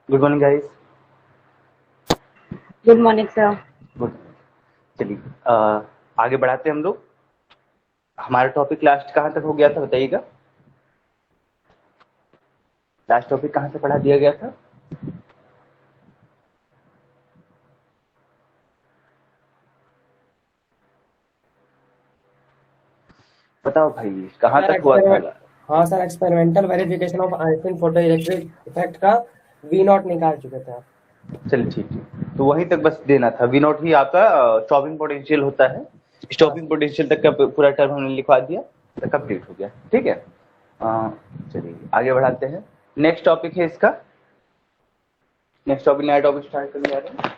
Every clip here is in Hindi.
Good morning guys. Good morning sir. Good. चलिए आगे बढ़ाते हैं हम लोग। हमारा टॉपिक लास्ट कहाँ तक हो गया था बताइएगा। लास्ट टॉपिक कहाँ से पढ़ा दिया गया था? बताओ भाई, कहाँ सर तक हुआ था? एक्सपेरिमेंट। हाँ sir, experimental verification of Einstein photo electric effect का वी नॉट निकाल चुके थे आप। चलिए ठीक है, तो वहीं तक बस देना था। वी नॉट ही आपका स्टॉपिंग पोटेंशियल होता है। हाँ स्टॉपिंग पोटेंशियल तक का पूरा टर्म हमने लिखवा दिया, तो कंप्लीट हो गया। ठीक है, चलिए आगे बढ़ाते हैं। नेक्स्ट टॉपिक है इसका। नेक्स्ट टॉपिक, नया टॉपिक स्टार्ट करने जा रहे हैं।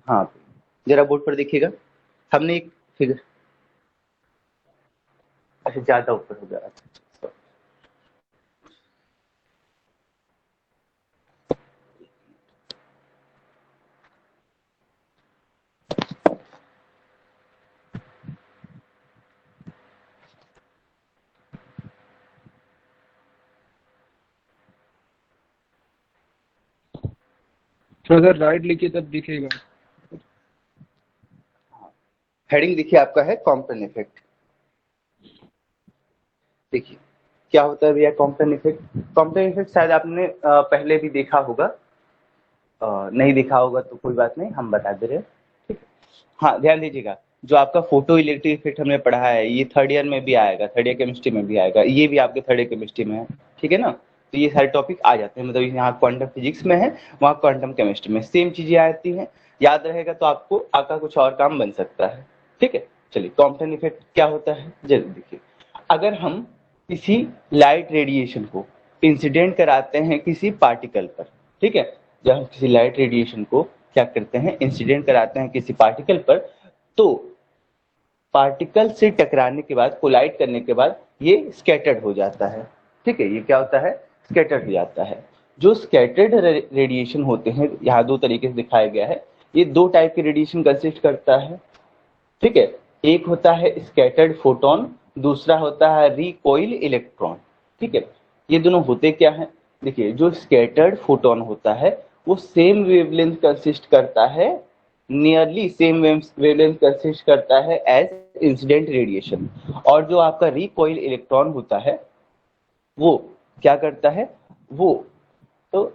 हाँ, जरा बोर्ड पर देखिएगा। हमने एक फिगर, अच्छा ज्यादा ऊपर हो गया। अच्छा, थोड़ा सा राइट लिखिए तब दिखेगा। हेडिंग देखिए आपका है कॉम्पटन इफेक्ट। देखिए क्या होता है भैया कॉम्पटन इफेक्ट। कॉम्पटन इफेक्ट शायद आपने पहले भी देखा होगा। नहीं देखा होगा तो कोई बात नहीं, हम बता दे रहे हैं। ठीक है, हाँ ध्यान दीजिएगा। जो आपका फोटो इलेक्ट्रिक इफेक्ट हमने पढ़ा है, ये थर्ड ईयर में भी आएगा, थर्ड ईयर केमिस्ट्री में भी आएगा, ये भी आपके थर्ड ईयर केमिस्ट्री में है। ठीक है ना, तो ये सारे टॉपिक आ जाते हैं। मतलब यहाँ क्वांटम फिजिक्स में है, वहाँ क्वांटम केमिस्ट्री में सेम चीजें आती हैं। याद रहेगा तो आपको आपका कुछ और काम बन सकता है। ठीक है, चलिए कॉम्पटन इफेक्ट क्या होता है जरूर देखिए। अगर हम किसी लाइट रेडिएशन को इंसिडेंट कराते हैं किसी पार्टिकल पर, ठीक है, जब हम किसी लाइट रेडिएशन को क्या करते हैं, इंसिडेंट कराते हैं किसी पार्टिकल पर, तो पार्टिकल से टकराने के बाद, कोलाइड करने के बाद ये स्कैटर्ड हो जाता है। ठीक है, ये क्या होता है, स्कैटर्ड हो जाता है। जो स्कैटर्ड रेडिएशन होते हैं, यहाँ दो तरीके से दिखाया गया है। ये दो टाइप के रेडिएशन कंसिस्ट करता है। ठीक है, एक होता है स्कैटर्ड फोटोन, दूसरा होता है रिकॉइल इलेक्ट्रॉन। ठीक है, ये दोनों होते क्या है, देखिए जो स्कैटर्ड फोटोन होता है वो सेम वेवलेंथ कंसिस्ट करता है, नियरली सेम वेवलेंथ कंसिस्ट करता है एज इंसिडेंट रेडिएशन। और जो आपका रिकॉइल इलेक्ट्रॉन होता है वो क्या करता है, वो तो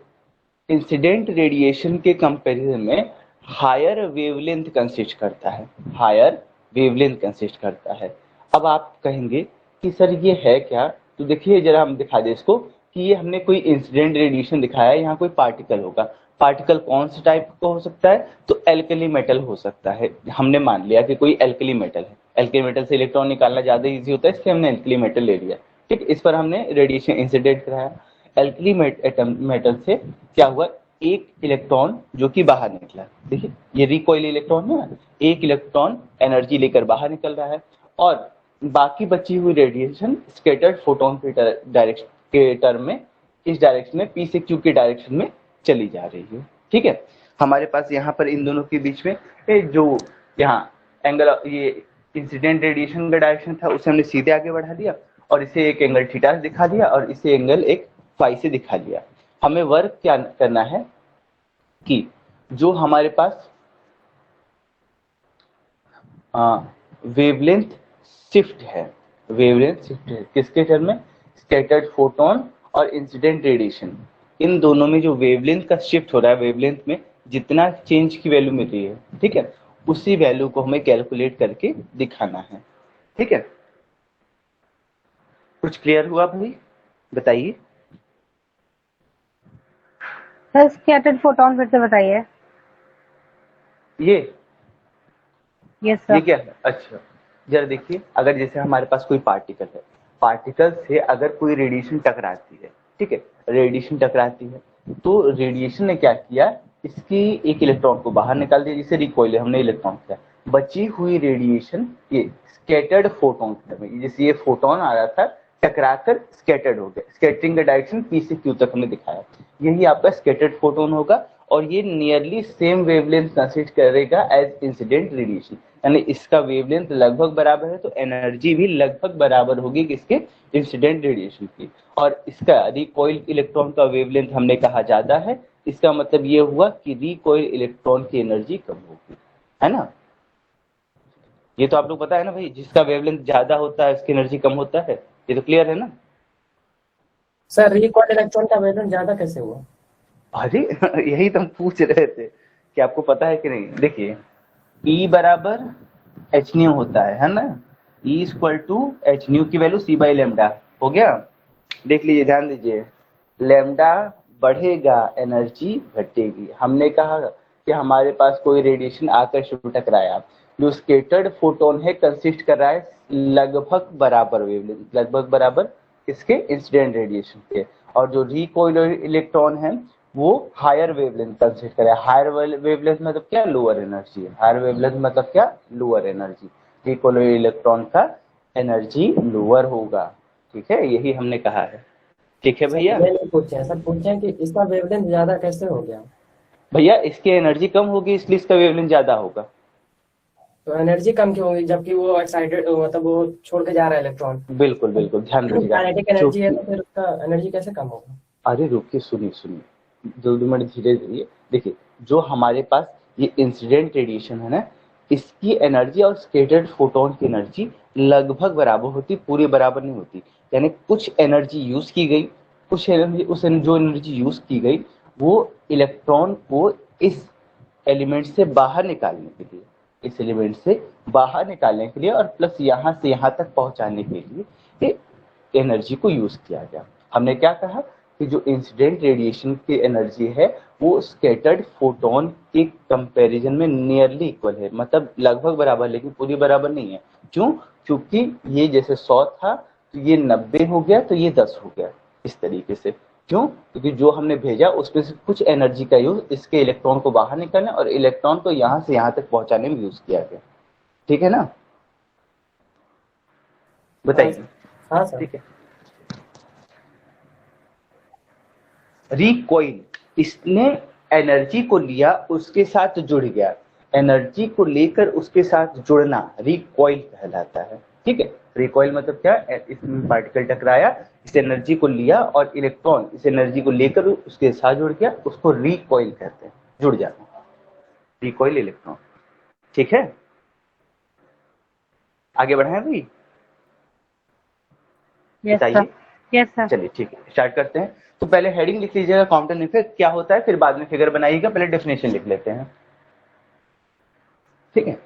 इंसिडेंट रेडिएशन के कंपैरिजन में हायर वेवलेंथ कंसिस्ट करता है, हायर वेवलेंथ कंसिस्ट करता है। अब आप कहेंगे कि सर ये है क्या, तो देखिए जरा हम दिखा दें इसको कि ये हमने कोई इंसिडेंट रेडिएशन दिखाया है, यहाँ कोई पार्टिकल होगा। पार्टिकल कौन सा टाइप का हो सकता है, तो एल्कली मेटल हो सकता है। हमने मान लिया कि कोई एल्कली मेटल है, एल्कली मेटल से इलेक्ट्रॉन निकालना ज्यादा इजी होता है, इसलिए हमने एल्कली मेटल ले लिया। ठीक, इस पर हमने रेडिएशन इंसिडेंट कराया। एल्कली मेटल से क्या हुआ, एक इलेक्ट्रॉन जो कि बाहर निकला। देखिए ये रिकॉइल इलेक्ट्रॉन है ना, एक इलेक्ट्रॉन एनर्जी लेकर बाहर निकल रहा है, और बाकी बची हुई रेडिएशन स्कैटर्ड फोटोन के डायरेक्शन के टर्म में इस डायरेक्शन में, पी से क्यू के डायरेक्शन में चली जा रही है। ठीक है, हमारे पास यहाँ पर इन दोनों के बीच में जो यहाँ एंगल, ये इंसिडेंट रेडिएशन का डायरेक्शन था उसे हमने सीधे आगे बढ़ा दिया, और इसे एक एंगल थीटा से दिखा दिया, और इसे एंगल एक फाई से दिखा दिया। हमें वर्क क्या करना है कि जो हमारे पास वेवलेंथ शिफ्ट है। वेवलेंथ शिफ्ट है किसके टर्म में? स्कैटर्ड फोटोन और इंसिडेंट रेडिएशन, इन दोनों में जो वेवलेंथ का शिफ्ट हो रहा है, वेवलेंथ में जितना चेंज की वैल्यू मिल रही है, ठीक है, उसी वैल्यू को हमें कैलकुलेट करके दिखाना है। ठीक है, कुछ क्लियर हुआ भाई? बताइए। सर स्कैटर्ड फोटोन फिर से बताइए। ये यस ये सर। क्या है? अच्छा, जरा देखिए, अगर जैसे हमारे पास कोई पार्टिकल है, पार्टिकल से अगर कोई रेडिएशन टकराती है, ठीक है, रेडिएशन टकराती है, तो रेडिएशन ने क्या किया, इसकी एक इलेक्ट्रॉन को बाहर निकाल दिया, जिसे रिकॉइल हमने इलेक्ट्रॉन किया, बची हुई रेडिएशन ये स्कैटर्ड फोटोन में, जैसे ये फोटोन आ रहा था टकराकर स्कैटर्ड हो गया, स्कैटरिंग का डायरेक्शन पी से क्यू तक हमने दिखाया, यही आपका स्कैटर्ड फोटोन होगा, और ये नियरली सेम वेवलेंथ कंसिडर करेगा एज इंसिडेंट रेडिएशन, यानी इसका वेवलेंथ लगभग बराबर है, तो एनर्जी भी लगभग बराबर होगी किसके? इंसिडेंट रेडिएशन की। और इसका रिकॉइल इलेक्ट्रॉन का वेवलेंथ हमने कहा ज्यादा है, इसका मतलब ये हुआ कि रिकॉइल इलेक्ट्रॉन की एनर्जी कम होगी, है ना? ये तो आप लोग पता है ना भाई, जिसका वेवलेंथ ज्यादा होता है उसकी एनर्जी कम होता है, ये तो क्लियर है ना? सर रिकॉर्ड इलेक्ट्रॉन का वेवलेंथ ज्यादा कैसे हुआ? अरे यही तो हम पूछ रहे थे कि आपको पता है कि नहीं। देखिए, E बराबर एच न्यू होता है ना, E equal to H nu की वैल्यू सी बाई लेमडा हो गया। देख लीजिए, ध्यान दीजिए, लेमडा बढ़ेगा एनर्जी घटेगी। हमने कहा कि हमारे पास कोई रेडिएशन आकर शुरू टकराया, जो स्कैटर्ड फोटोन है कंसिस्ट कर रहा है लगभग बराबर वेवलेंथ, लगभग बराबर इसके इंसिडेंट रेडिएशन के, और जो रिकॉइल इलेक्ट्रॉन है वो हायर वेवलेंथ कंसिडर करें। हायर वेवलेंथ मतलब क्या? Lower energy. हायर वेवलेंथ मतलब क्या? Lower energy. रिकॉइल इलेक्ट्रॉन का एनर्जी लोअर होगा, ठीक है, यही हमने कहा है। ठीक है सर भैया? ये नहीं पूछे हैं, सर पूछे हैं कि इसका वेवलेंथ ज्यादा कैसे हो गया? भैया इसकी एनर्जी कम होगी इसलिए इसका वेवलेंथ ज्यादा होगा। तो एनर्जी कम क्यों होगी जबकि वो एक्साइटेड, मतलब वो छोड़ के जा रहा है इलेक्ट्रॉन? बिल्कुल बिल्कुल, ध्यान दीजिएगा। काइनेटिक एनर्जी है तो फिर उसका एनर्जी कैसे कम होगा? अरे रुकिए, सुनिए सुनिए, 2 मिनट धीरे धीरे। देखिए, जो हमारे पास ये इंसिडेंट रेडिएशन है ना, इसकी एनर्जी और स्कैटर्ड फोटोन की एनर्जी लगभग बराबर होती, पूरी बराबर नहीं होती। यानी कुछ एनर्जी यूज की गई, कुछ एनर्जी, जो एनर्जी यूज की गई वो इलेक्ट्रॉन को इस एलिमेंट से बाहर निकालने के लिए, इस एलिमेंट से बाहर निकालने के लिए, और प्लस यहाँ से यहाँ तक पहुंचाने के लिए एनर्जी को यूज किया गया। हमने क्या कहा कि जो इंसिडेंट रेडिएशन की एनर्जी है वो स्कैटर्ड फोटोन के कंपैरिजन में नियरली इक्वल है, मतलब लगभग बराबर, लेकिन पूरी बराबर नहीं है। क्यों? क्योंकि ये जैसे 100 था तो ये 90 हो गया, तो ये 10 हो गया, इस तरीके से। क्यों? क्योंकि जो हमने भेजा उसमें से कुछ एनर्जी का यूज इसके इलेक्ट्रॉन को बाहर निकालने और इलेक्ट्रॉन को यहाँ से यहाँ तक पहुंचाने में यूज किया गया। ठीक है ना? बताइए। हाँ सर। ठीक है। रिकॉइल, इसने एनर्जी को लिया, उसके साथ जुड़ गया, एनर्जी को लेकर उसके साथ जुड़ना रिकॉइल कहलाता है। ठीक है, रिकॉइल मतलब क्या? इसमें पार्टिकल टकराया, इस एनर्जी को लिया और इलेक्ट्रॉन इस एनर्जी को लेकर उसके साथ जुड़ गया, उसको रिकॉइल कहते हैं, जुड़ जाना, रिकॉइल इलेक्ट्रॉन। ठीक है, आगे बढ़ाएं भाई? यस बताइए। सर। Yes sir. चलिए ठीक है, स्टार्ट करते हैं। तो पहले हेडिंग लिख लीजिएगा, कॉम्पटन इफेक्ट क्या होता है, फिर बाद में फिगर बनाइएगा, पहले डेफिनेशन लिख लेते हैं। ठीक है,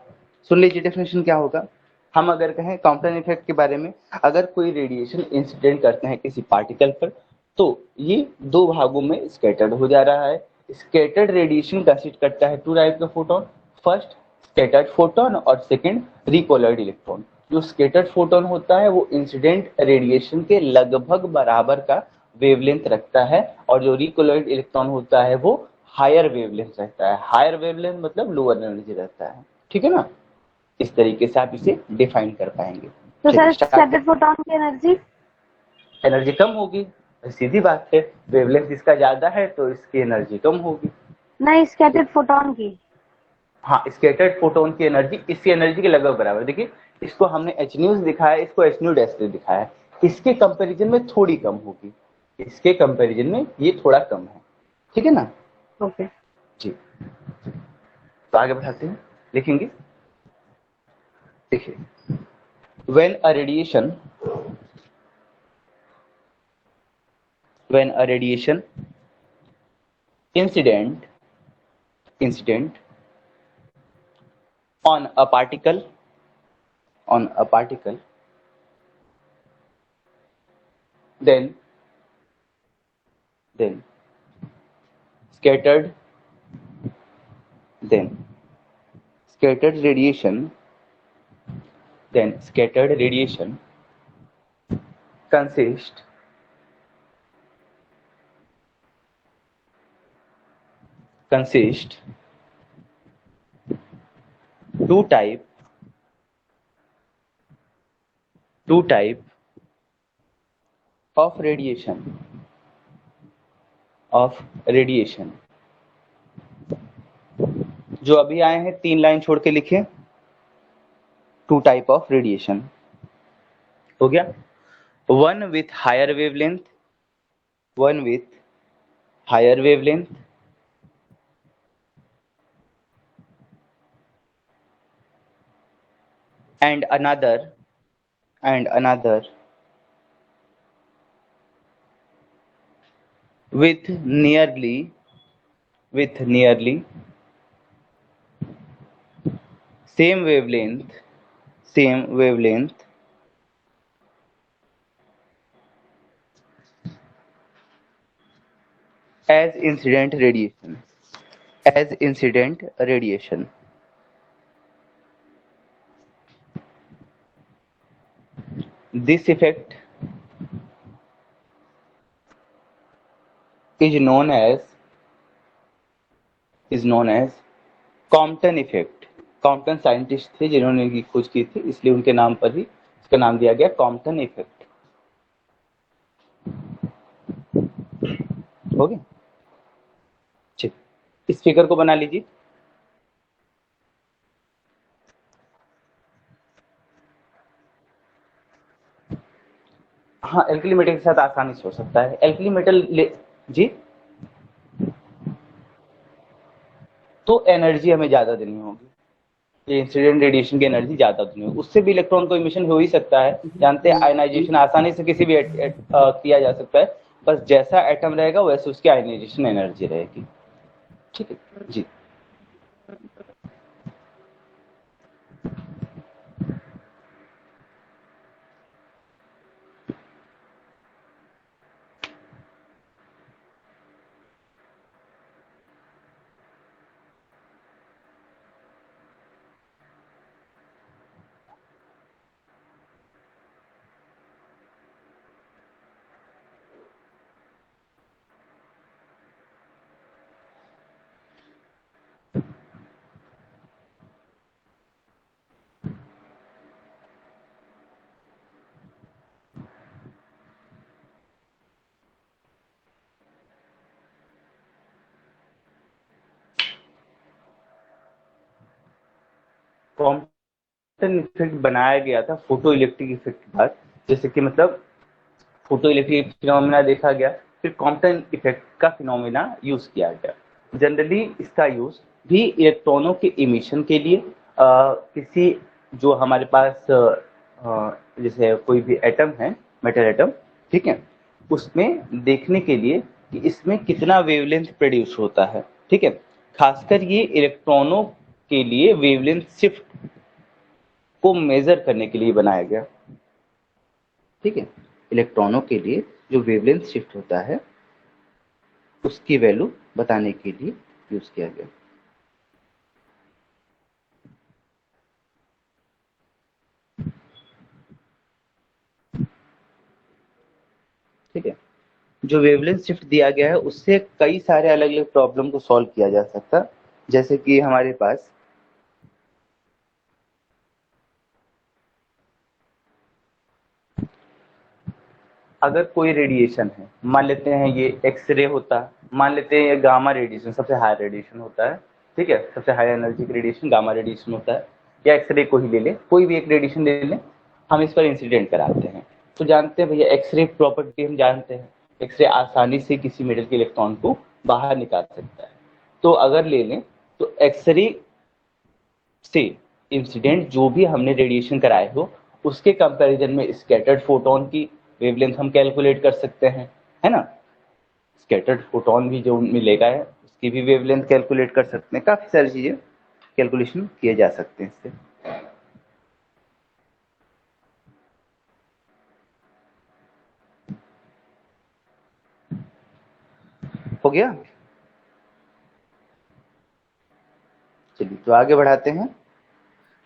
सुन लीजिए डेफिनेशन क्या होगा। हम अगर कहें कॉम्पटन इफेक्ट के बारे में, अगर कोई रेडिएशन इंसिडेंट करते हैं किसी पार्टिकल पर, तो ये 2 भागों में स्कैटर्ड हो जा रहा है। स्कैटर्ड रेडिएशन कंसिस्ट करता है 2 टाइप का फोटोन, फर्स्ट स्कैटर्ड फोटोन और सेकंड रिकॉइल्ड इलेक्ट्रॉन। जो स्कैटर्ड फोटोन होता है वो इंसिडेंट रेडिएशन के लगभग बराबर का वेवलेंथ रखता है, और जो रिकॉइल्ड इलेक्ट्रॉन होता है वो हायर वेवलेंथ रहता है। हायर वेवलेंथ मतलब लोअर एनर्जी रहता है। ठीक है ना? इस तरीके से आप इसे डिफाइन कर पाएंगे। तो सर स्कैटर्ड फोटोन की एनर्जी कम होगी, सीधी बात है, वेवलेंथ इसका ज्यादा है तो इसकी एनर्जी कम होगी। नहीं, स्कैटर्ड फोटोन की। हाँ, स्कैटर्ड फोटोन की एनर्जी इसकी एनर्जी के लगभग बराबर। देखिए, इसको हमने एच न्यूज दिखाया, इसको एच न्यू डैश दिखाया, इसके कंपैरिजन में थोड़ी कम होगी, इसके कंपैरिजन में ये थोड़ा कम है। ठीक है ना? ओके। जी, तो आगे बढ़ाते हैं, लिखेंगे। देखिए, when a radiation incident on a particle then scattered radiation consists two type of radiation जो अभी आए हैं 3 लाइन छोड़ के लिखे, 2 टाइप ऑफ रेडिएशन हो गया, one with higher wavelength and another with nearly same wavelength as incident radiation. This effect is known as Compton effect. Compton scientist थे जिन्होंने इनकी खोज की थी, इसलिए उनके नाम पर ही इसका नाम दिया गया कॉम्पटन इफेक्ट। हो गया, ठीक, इस फिगर को बना लीजिए। हाँ, एल्कली मेटल के साथ आसानी से हो सकता है। एल्कली मेटल जी, तो एनर्जी हमें ज्यादा देनी होगी, ये इंसिडेंट रेडिएशन की एनर्जी ज्यादा देनी होगी, उससे भी इलेक्ट्रॉन को इमिशन हो ही सकता है। जानते हैं आयनाइजेशन आसानी से किसी भी किया जा सकता है, बस जैसा एटम रहेगा वैसे उसकी आयनाइजेशन एनर्जी रहेगी। ठीक है जी। कॉम्पटन इफेक्ट बनाया गया था फोटो इलेक्ट्रिक इफेक्ट के बाद, जैसे कि मतलब फोटो इलेक्ट्रिक फिनोमेना देखा गया, फिर कॉम्पटन इफेक्ट का फिनोमेना यूज किया गया। जनरली इसका यूज भी इलेक्ट्रॉनों के इमिशन के लिए, किसी जो हमारे पास जैसे कोई भी एटम है, मेटल एटम, ठीक है, उसमें देखने के लिए कि इसमें कितना वेवलेंथ प्रोड्यूस होता है। ठीक है, खासकर ये इलेक्ट्रॉनों के लिए वेवलेंथ शिफ्ट को मेजर करने के लिए बनाया गया। ठीक है, इलेक्ट्रॉनों के लिए जो वेवलेंथ शिफ्ट होता है उसकी वैल्यू बताने के लिए यूज किया गया। ठीक है, जो वेवलेंथ शिफ्ट दिया गया है उससे कई सारे अलग अलग प्रॉब्लम को सॉल्व किया जा सकता, जैसे कि हमारे पास अगर कोई रेडिएशन है, मान लेते हैं ये एक्सरे होता है, मान लेते हैं ये गामा रेडिएशन सबसे हाई रेडिएशन होता है। ठीक है, सबसे हाई एनर्जी का रेडिएशन गामा रेडिएशन होता है, या एक्सरे को ही ले लें, कोई भी एक रेडिएशन ले लें, हम इस पर इंसिडेंट कराते हैं। तो जानते हैं भैया एक्सरे प्रॉपर्टी हम जानते हैं, एक्सरे आसानी से किसी मेटल के इलेक्ट्रॉन को बाहर निकाल सकता है। तो अगर ले लें तो एक्सरे से इंसिडेंट जो भी हमने रेडिएशन कराए हो उसके कंपैरिजन में स्कैटर्ड फोटोन की वेवलेंथ हम कैलकुलेट कर सकते हैं, है ना। स्कैटर्ड फोटोन भी जो मिलेगा है उसकी भी वेवलेंथ कैलकुलेट कर सकते हैं, काफी सारी चीजें कैलकुलेशन किए जा सकते हैं इससे। हो गया। चलिए तो आगे बढ़ाते हैं,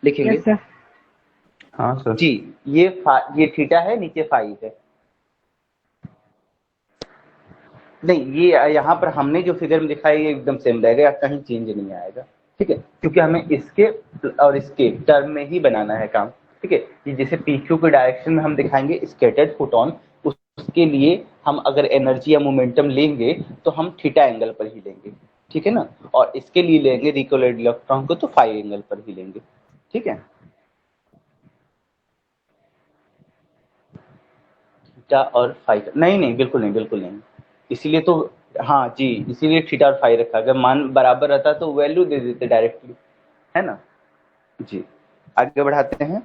लिखेंगे। Yes sir. हाँ सर। जी, ये थीटा है, नीचे फाई है। नहीं, ये यहाँ पर हमने जो फिगर में लिखा है ये एकदम सेम रहेगा, कहीं चेंज नहीं आएगा, ठीक है, क्योंकि हमें इसके और इसके टर्म में ही बनाना है काम, ठीक है। ये जैसे पीक्यू के डायरेक्शन में हम दिखाएंगे स्कैटर्ड फोटोन, उसके लिए हम अगर एनर्जी या मोमेंटम लेंगे तो हम थीटा एंगल पर ही लेंगे, ठीक है ना। और इसके लिए लेंगे रिकोलेड इलेक्ट्रॉन को तो फाई एंगल पर ही लेंगे, ठीक है। थीटा और फाई, नहीं नहीं बिल्कुल नहीं, बिल्कुल नहीं। इसीलिए तो, हाँ जी, इसीलिए थीटा और फाई रखा, अगर मान बराबर रहता तो वैल्यू दे देते डायरेक्टली, है ना। जी, आगे बढ़ाते हैं।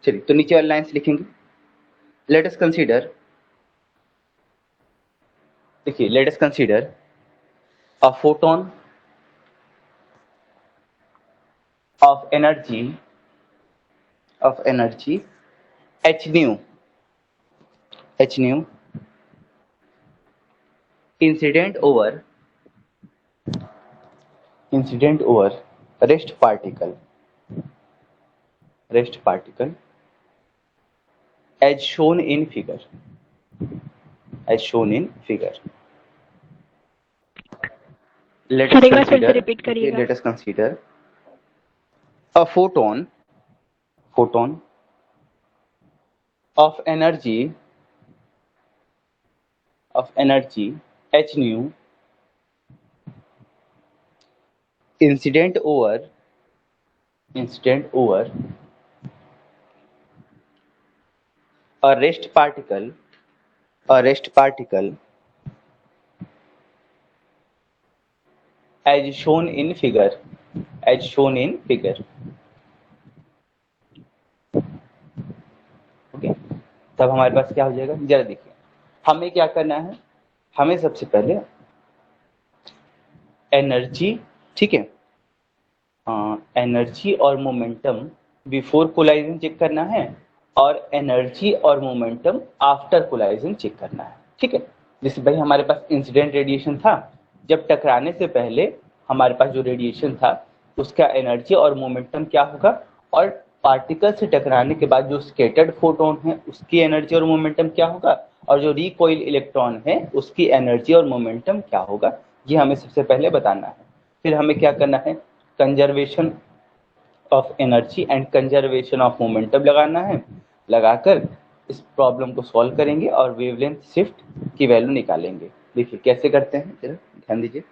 चलिए तो नीचे वाली लाइन्स लिखेंगे। लेट अस कंसीडर, देखिए, let us consider a photon of energy h nu incident over rest particle as shown in figure, let sir us एक बार फिर से consider, रिपीट करिएगा। let us consider a photon of energy h nu incident over a rest particle as shown in figure, okay. तब हमारे पास क्या हो जाएगा, जरा देखिए, हमें क्या करना है, हमें सबसे पहले एनर्जी, ठीक है, एनर्जी और मोमेंटम बिफोर कोलाइजन चेक करना है और एनर्जी और मोमेंटम आफ्टर कोलाइजन चेक करना है, ठीक है। जैसे भाई हमारे पास इंसिडेंट रेडिएशन था, जब टकराने से पहले हमारे पास जो रेडिएशन था उसका एनर्जी और मोमेंटम क्या होगा, और पार्टिकल से टकराने के बाद जो स्कैटर्ड फोटोन है उसकी एनर्जी और मोमेंटम क्या होगा, और जो रिकॉइल इलेक्ट्रॉन है उसकी एनर्जी और मोमेंटम क्या होगा, ये हमें सबसे पहले बताना है। फिर हमें क्या करना है, conservation of energy and conservation of momentum लगाना है, लगाकर इस प्रॉब्लम को सॉल्व करेंगे और वेवलेंथ शिफ्ट की वैल्यू निकालेंगे। देखिए कैसे करते हैं, जरा ध्यान दीजिए।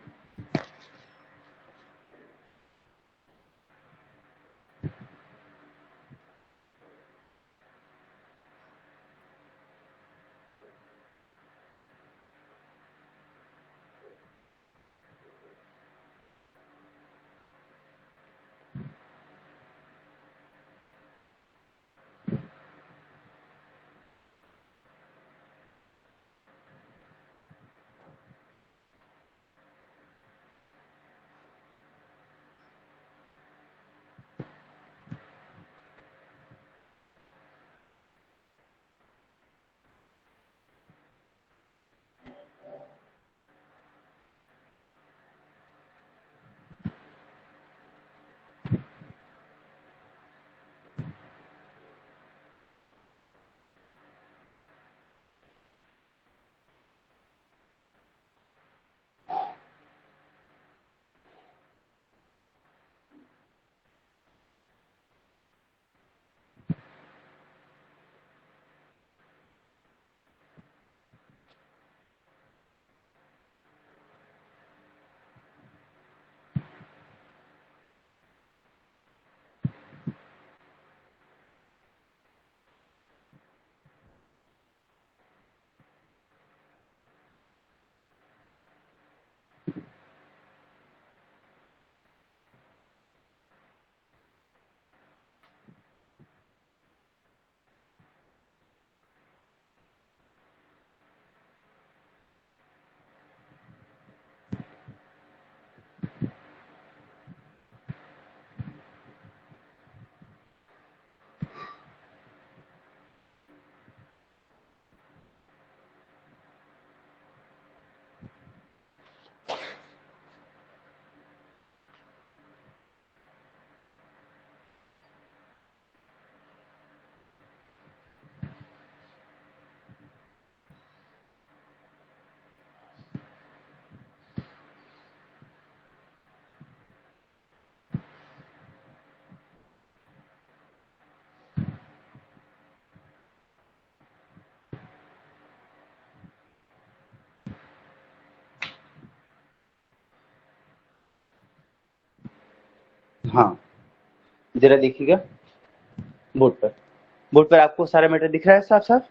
हाँ, जरा देखिएगा बोर्ड पर आपको सारा मैटर दिख रहा है साफ साफ?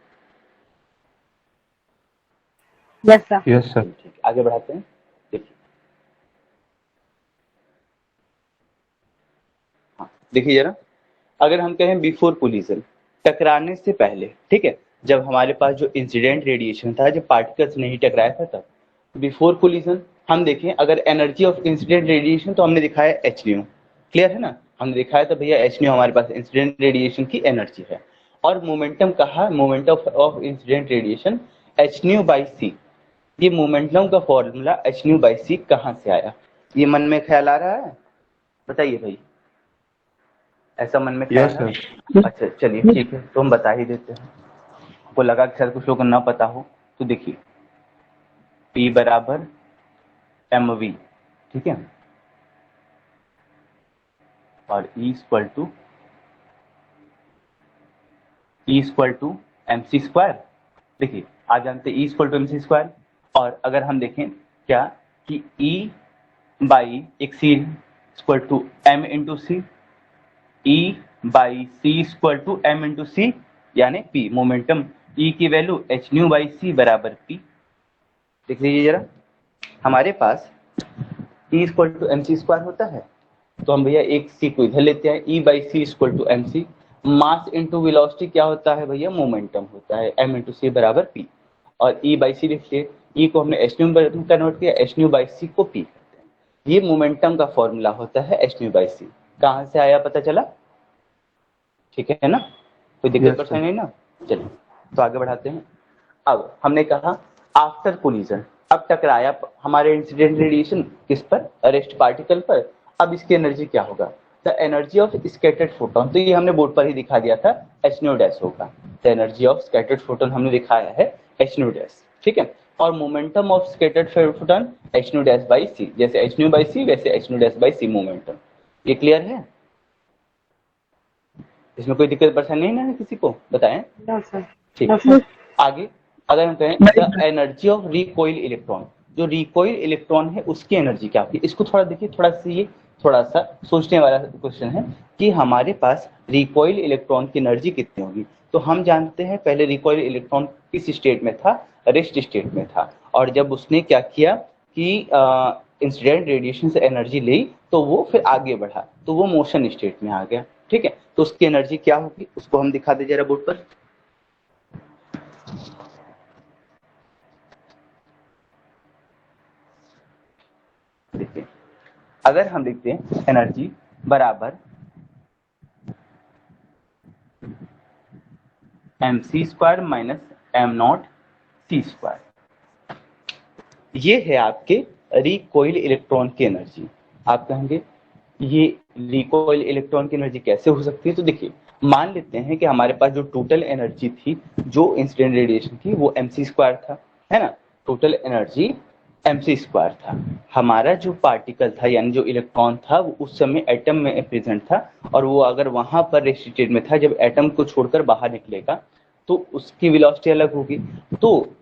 Yes sir. Yes sir. ठीक, आगे बढ़ाते हैं। देखिए, हाँ देखिए जरा, अगर हम कहें बिफोर कोलिजन, टकराने से पहले, ठीक है, जब हमारे पास जो इंसिडेंट रेडिएशन था, जब पार्टिकल्स नहीं टकराया था तब, बिफोर कोलिजन हम देखें अगर एनर्जी ऑफ इंसिडेंट रेडिएशन तो हमने दिखाया एच न्यू, क्लियर है ना, हमने दिखाया था भैया एच न्यू हमारे पास इंसिडेंट रेडिएशन की एनर्जी है। और मोमेंटम कहा, momentum of incident radiation h nu by c, ये मोमेंटम का formula h nu by c कहाँ से आया? ये मन में ख्याल आ रहा है? बताइए भाई, ऐसा मन में ख्याल यस है? सर। अच्छा चलिए ठीक है, तो हम बता ही देते हैं। आपको लगा कि शायद कुछ लोगों को ना पता हो, तो देखिए P बराबर mv, ठीक है, और E equal to mc square. देखिए आप जानते हैं E equal to mc square, और अगर हम देखें क्या कि E बाई एक C equal to m into c, E by C equal to m into c, यानी P मोमेंटम E की value h nu by c बराबर P। देख लीजिए जरा, हमारे पास E equal to M C square होता है, तो हम भैया एक सी को इधर लेते हैं, E by C equal to M C, mass into velocity क्या होता है भैया? मोमेंटम होता है, m इंटू सी बराबर P, और E बाई सी लिखिए, E को हमने h न्यू में कन्वर्ट किया, h न्यू बाई सी को P करते हैं, ये मोमेंटम का फॉर्मूला होता है h न्यू बाई सी। कहाँ से आया पता चला? ठीक है ना, कोई दिक्कत परेशानी नहीं ना? चलिए तो आगे बढ़ाते हैं। अब हमने कहा आफ्टर कोलिजन, अब टकराया हमारे इंसिडेंट रेडिएशन किस पर? अरेस्ट पार्टिकल पर। अब इसकी एनर्जी क्या होगा? The energy of scattered photon, तो ये हमने बोर्ड पर ही दिखा दिया था, एच न्यू डैश होगा। The energy of scattered photon हमने दिखाया है एच न्यू डैश, ठीक है, और momentum of scattered photon h nu dash by c, जैसे एच न्यू बाई सी वैसे h nu dash by c momentum. ये क्लियर है? इसमें कोई दिक्कत परेशानी नहीं ना किसी को? बताएं। No sir. ठीक है, आगे अगर हम कहें the energy of recoil electron, जो रिकॉइल इलेक्ट्रॉन है उसकी एनर्जी क्या होगी? इसको थोड़ा देखिए, थोड़ा सा ये थोड़ा सा सोचने वाला क्वेश्चन है कि हमारे पास रिकॉइल इलेक्ट्रॉन की एनर्जी कितनी होगी। तो हम जानते हैं पहले रिकॉइल इलेक्ट्रॉन किस स्टेट में था? रेस्ट स्टेट में था, और जब उसने क्या किया कि इंसिडेंट रेडिएशन से एनर्जी ली तो वो फिर आगे बढ़ा, तो वो मोशन स्टेट में आ गया, ठीक है। तो उसकी एनर्जी क्या होगी उसको हम दिखा दे जरा बोर्ड पर। देखिए, अगर हम लिखते हैं एनर्जी बराबर M C square minus M naught C square, ये है आपके रिकॉइल इलेक्ट्रॉन की एनर्जी। आप कहेंगे ये रिकॉइल इलेक्ट्रॉन की एनर्जी कैसे हो सकती है? तो देखिए, मान लेते हैं कि हमारे पास जो टोटल एनर्जी थी जो इंसिडेंट रेडिएशन की वो एम सी स्क्वायर था, है ना, टोटल एनर्जी एम सी स्क्वायर था। हमारा जो पार्टिकल था यानी जो इलेक्ट्रॉन था वो उस समय एटम में प्रेजेंट था, और वो अगर वहां पर रेस्ट स्टेट में था, जब एटम को छोड़कर बाहर निकलेगा तो उसकी वेलोसिटी अलग होगी। तो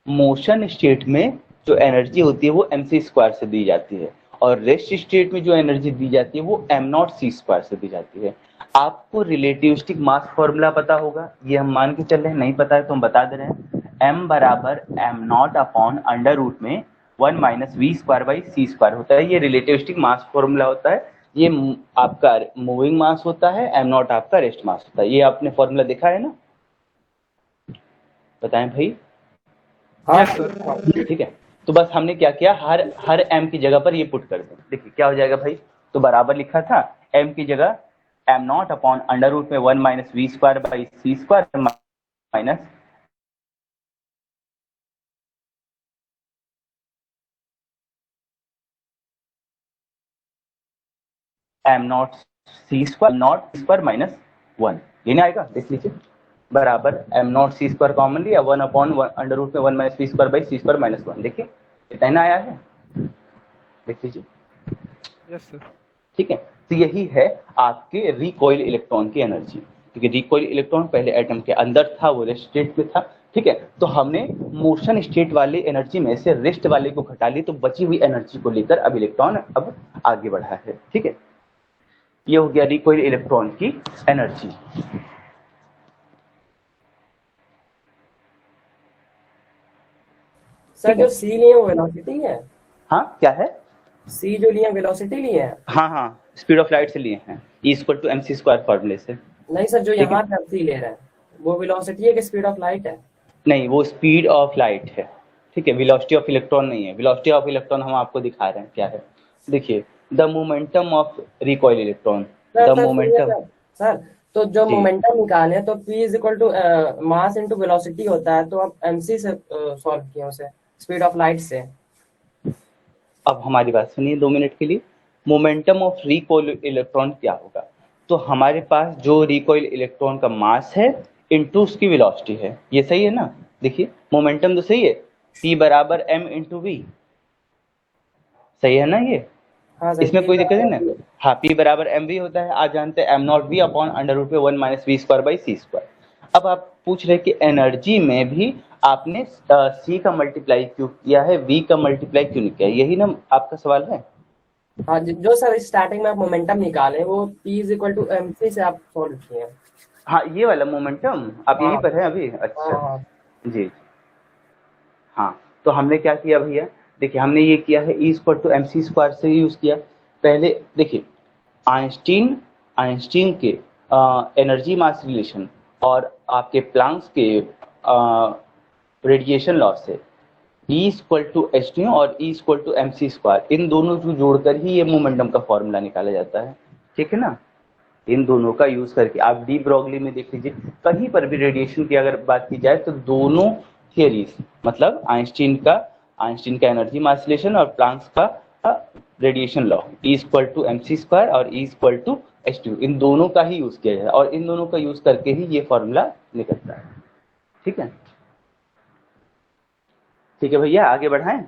मोशन स्टेट में जो एनर्जी होती है वो एम सी स्क्वायर से दी जाती है, और रेस्ट स्टेट में जो एनर्जी दी जाती है वो एम नॉट सी स्क्वायर से दी जाती है। आपको रिलेटिविस्टिक मास फॉर्मूला पता होगा, ये हम मान के चल रहे हैं, नहीं पता है तो हम बता दे रहे हैं। m बराबर M naught upon under root में 1 minus V square by C square होता है, ये रिलेटिविस्टिक मास फॉर्मूला होता है। ये आपका मूविंग मास होता है, एम नॉट आपका रेस्ट मास होता है। ये आपने फॉर्मूला देखा है ना? बताएं भाई। हाँ सर। ठीक है, तो बस हमने क्या किया, हर एम की जगह पर ये पुट कर दें। देखिए क्या हो जाएगा भाई, तो बराबर लिखा था एम की जगह M naught upon under root में 1 minus V square by C square minus M naught C square minus 1, ये नहीं आएगा? देख लीजिए, बराबर M naught C square common लिया, 1 अपॉन अंडर रूट में 1 minus V square by C square minus 1। देखिए इतना ना आया है, देख लीजिए। Yes sir. ठीक है, तो यही है आपके रिकॉइल इलेक्ट्रॉन की एनर्जी, क्योंकि रिकॉइल इलेक्ट्रॉन पहले एटम के अंदर था, वो रेस्ट स्टेट में था। ठीक है, तो हमने मोशन स्टेट वाले एनर्जी में से रेस्ट वाले को घटा ली, तो बची हुई एनर्जी को लेकर अब इलेक्ट्रॉन अब आगे बढ़ा है। ठीक है, ये हो गया रिकॉइल इलेक्ट्रॉन की एनर्जी। सर जो सी लिए वो वेलोसिटी है, हाँ क्या है? सी जो लिए वेलोसिटी लिए है। हाँ हाँ, स्पीड ऑफ लाइट से लिए हैं, E equal to M C square फॉर्मूले से। नहीं सर, जो ठीक है, यहाँ पे आप सी ले रहे हैं वो वेलोसिटी है कि स्पीड ऑफ लाइट है? नहीं वो स्पीड ऑफ लाइट है। ठीक है, वेलोसिटी ऑफ इलेक्ट्रॉन नहीं है। वेलोसिटी ऑफ इलेक्ट्रॉन हम आपको दिखा रहे हैं क्या है। देखिए, the momentum of recoil electron, sir the sir सुनिए मोमेंटम। सर। सर तो जो जी, मोमेंटम निकाले तो P is equal to mass into velocity होता है, तो आप MC से सॉल्व किए उसे, स्पीड ऑफ लाइट से। अब हमारी बात सुनिए 2 मिनट के लिए। मोमेंटम ऑफ रिकॉइल इलेक्ट्रॉन क्या होगा? तो हमारे पास जो रिकॉइल इलेक्ट्रॉन का मास है इंटू उसकी वेलोसिटी है, ये सही है ना? देखिए मोमेंटम तो सही है, P बराबर m इंटू वी, सही है ना ये? हाँ सर, इसमें P कोई दिक्कत है ना? बराबर हाँ, P बराबर एम वी होता है, आज जानते हैं M naught V upon under root पे 1 minus V square by C square. अब आप पूछ रहे कि एनर्जी में भी आपने सी का मल्टीप्लाई क्यों किया है, वी का मल्टीप्लाई क्यों नहीं किया, यही ना आपका सवाल है? हाँ जो सर स्टार्टिंग में आप मोमेंटम निकाले वो P is equal to MC से आप सॉल्व किए। हाँ, ये वाला मोमेंटम आप यहीं हाँ पर है अभी? हाँ अच्छा, हाँ। जी। हाँ, तो हमने क्या किया भैया, देखिए हमने ये किया है E equal to M C square से यूज किया। पहले देखिए, आइंस्टीन आइंस्टीन के एनर्जी मास रिलेशन और आपके प्लांक्स के रेडिएशन लॉ से E equal to H nu और E equal to M C square, इन दोनों को जोड़कर ही ये मोमेंटम का फॉर्मूला निकाला जाता है। ठीक है ना? इन दोनों का यूज करके आप डी ब्रॉगली में देख लीजिए, कहीं पर भी रेडिएशन की अगर बात की जाए तो दोनों थियरीज, मतलब आइंस्टीन का एनर्जी मास रिलेशन और प्लांक्स का radiation law, E equal to M C square और E equal to h two, इन दोनों का ही यूज किया जाए और इन दोनों का यूज करके ही ये फॉर्मूला निकलता है। ठीक है, ठीक है भैया, आगे बढ़ाएं?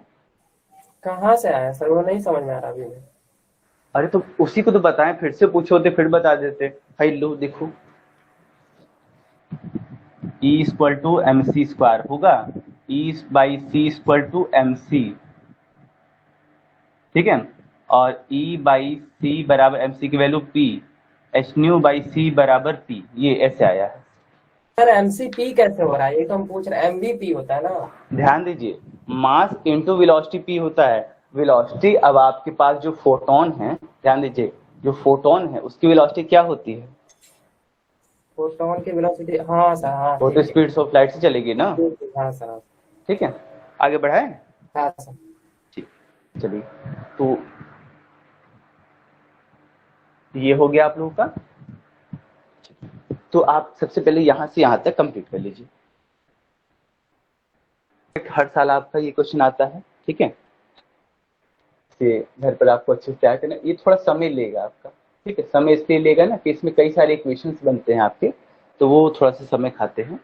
कहाँ से आया सर, वो नहीं समझ में आ रहा अभी में। अरे तो उसी को तो बताएं, फिर से पूछे होते फिर बता देते। भाई लो देखो, E equal to M C square होगा, E by C equal to M C. ठीक है, और E बाई सी बराबर एम सी की value P, h nu by c बराबर P, ये ऐसे आया है। सर MCP कैसे हो रहा है, ये तो हम पूछ रहे हैं, MVP होता है ना। ध्यान दीजिए, मास इंटू वेलोसिटी P होता है। वेलोसिटी, अब आपके पास जो फोटोन है, ध्यान दीजिए, जो फोटोन है उसकी वेलोसिटी क्या होती है? प्रोटॉन की वेलोसिटी, हाँ सर, हाँ वो तो ठीक स्पीड ऑफ लाइट से चलेगी ना। है। हाँ सर, हाँ ठीक है, आगे बढ़ाएं? हाँ सर। ठीक, चलिए, तो ये हो गया आप लोगों का। तो आप सबसे पहले यहाँ से यहाँ तक कंप्लीट कर लीजिए। हर साल आपका ये क्वेश्चन आता है। ठीक है, कि घर पर आपको अच्छे से तैयार करना, ये थोड़ा समय लेगा आपका। ठीक है, समय इसलिए लेगा ना कि इसमें कई सारे इक्वेशंस बनते हैं आपके, तो वो थोड़ा सा समय खाते हैं।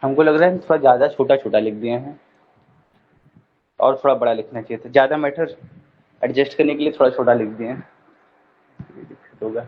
हमको लग रहा है थोड़ा ज़्यादा छोटा छोटा लिख दिए हैं, और थोड़ा बड़ा लिखना चाहिए था। ज़्यादा मैटर एडजस्ट करने के लिए थोड़ा छोटा लिख दिए हैं, ये दिक्कत होगा।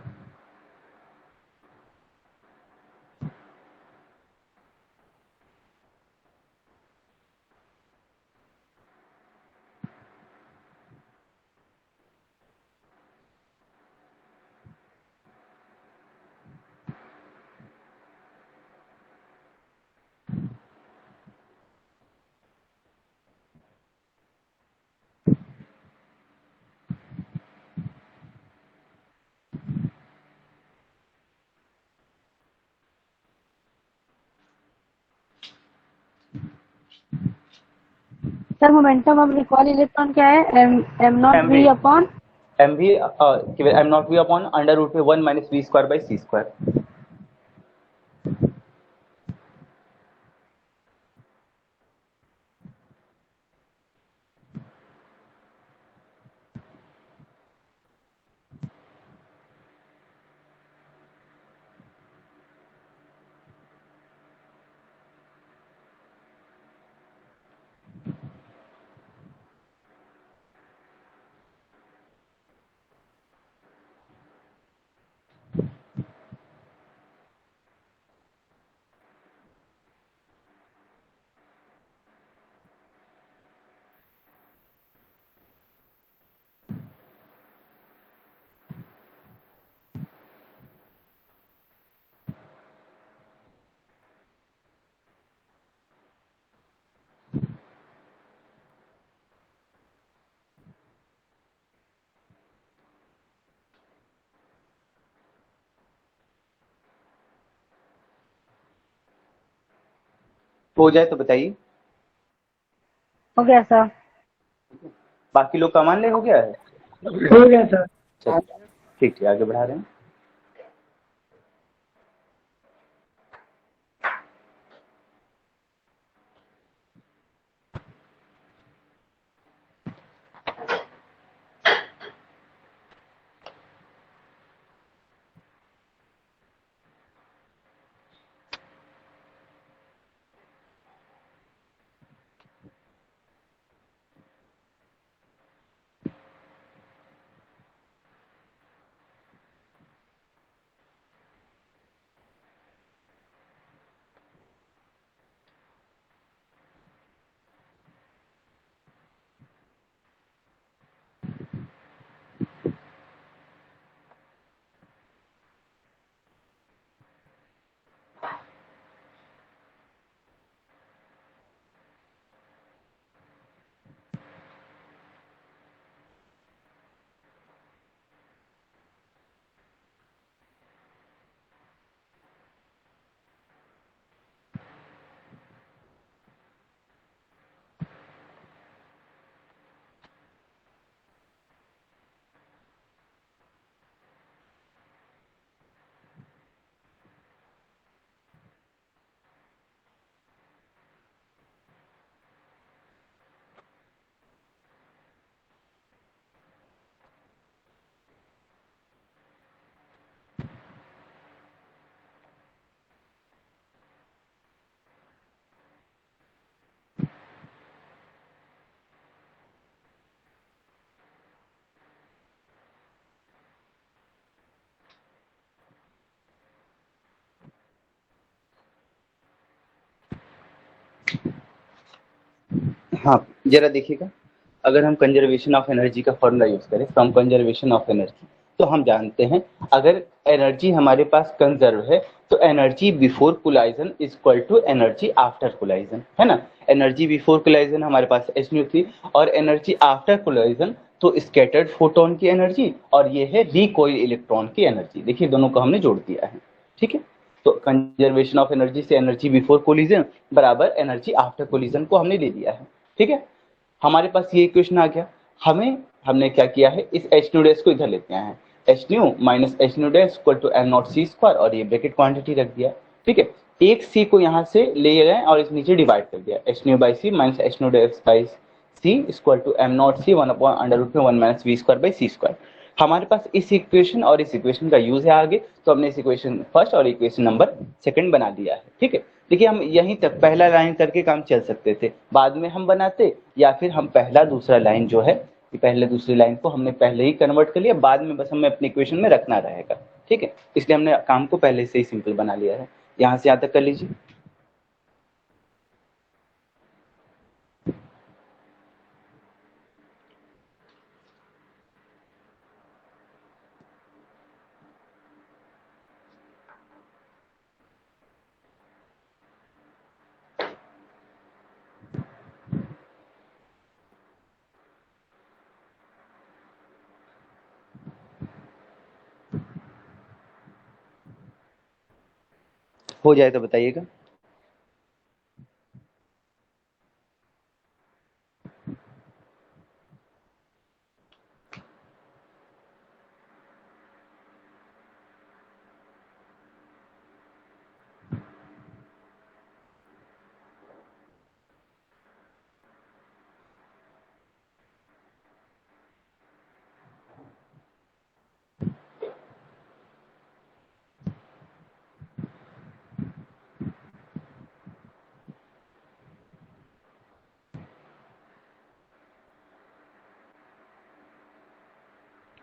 Sir momentum of recoil electron क्या है? M naught MV V upon MV M naught V upon under root में 1 minus V square by C square. हो जाए तो बताइए। हो गया सर। बाकी लोग का मान ले हो गया है? हो गया सर। चलिए ठीक है, आगे बढ़ा रहे हैं। हाँ, जरा देखिएगा, अगर हम कंजर्वेशन ऑफ एनर्जी का फॉर्मूला यूज करें, फ्रॉम कंजर्वेशन ऑफ एनर्जी, तो हम जानते हैं अगर एनर्जी हमारे पास कंजर्व है तो energy before collision is equal to energy after collision, है ना। एनर्जी बिफोर कोलाइजन हमारे पास h न्यू थी, और एनर्जी आफ्टर कोलाइजन तो स्कैटर्ड फोटोन की एनर्जी, और ये है रिकॉइल इलेक्ट्रॉन की एनर्जी। देखिए दोनों को हमने जोड़ दिया है, ठीक है। तो कंजर्वेशन ऑफ एनर्जी से एनर्जी बिफोर कोलिजन बराबर एनर्जी आफ्टर कोलिजन को हमने ले लिया है, ठीक है। हमारे पास ये इक्वेशन आ गया। हमने क्या किया है, इस एच न्यू डैश को इधर लेते हैं, H nu minus H nu dash equal to M naught C square, और ये ब्रैकेट क्वांटिटी रख दिया, ठीक है। एक सी को यहाँ से ले गए और इस नीचे डिवाइड कर दिया, H nu by C minus H nu dash by C equal to M naught C 1 upon under root में 1 minus V square by C square. हमारे पास इस इक्वेशन और इस इक्वेशन का यूज है आगे, तो हमने इस इक्वेशन फर्स्ट और इक्वेशन नंबर सेकंड बना दिया है, ठीक है। देखिए हम यहीं तक पहला लाइन करके काम चल सकते थे, बाद में हम बनाते, या फिर हम पहला दूसरा लाइन जो है, कि पहले दूसरी लाइन को हमने पहले ही कन्वर्ट कर लिया, बाद में बस हमें अपनी इक्वेशन में रखना रहेगा, ठीक है। इसलिए हमने काम को पहले से ही सिंपल बना लिया है। यहाँ से यहाँ तक कर लीजिए। हो जाए तो बताइएगा।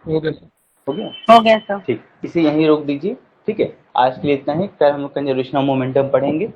Okay sir. हो गया? हो गया सर। ठीक, इसे यहीं रोक दीजिए। ठीक है, आज के लिए इतना ही। कल हम लोग कंजर्वेशन ऑफ मोमेंटम पढ़ेंगे।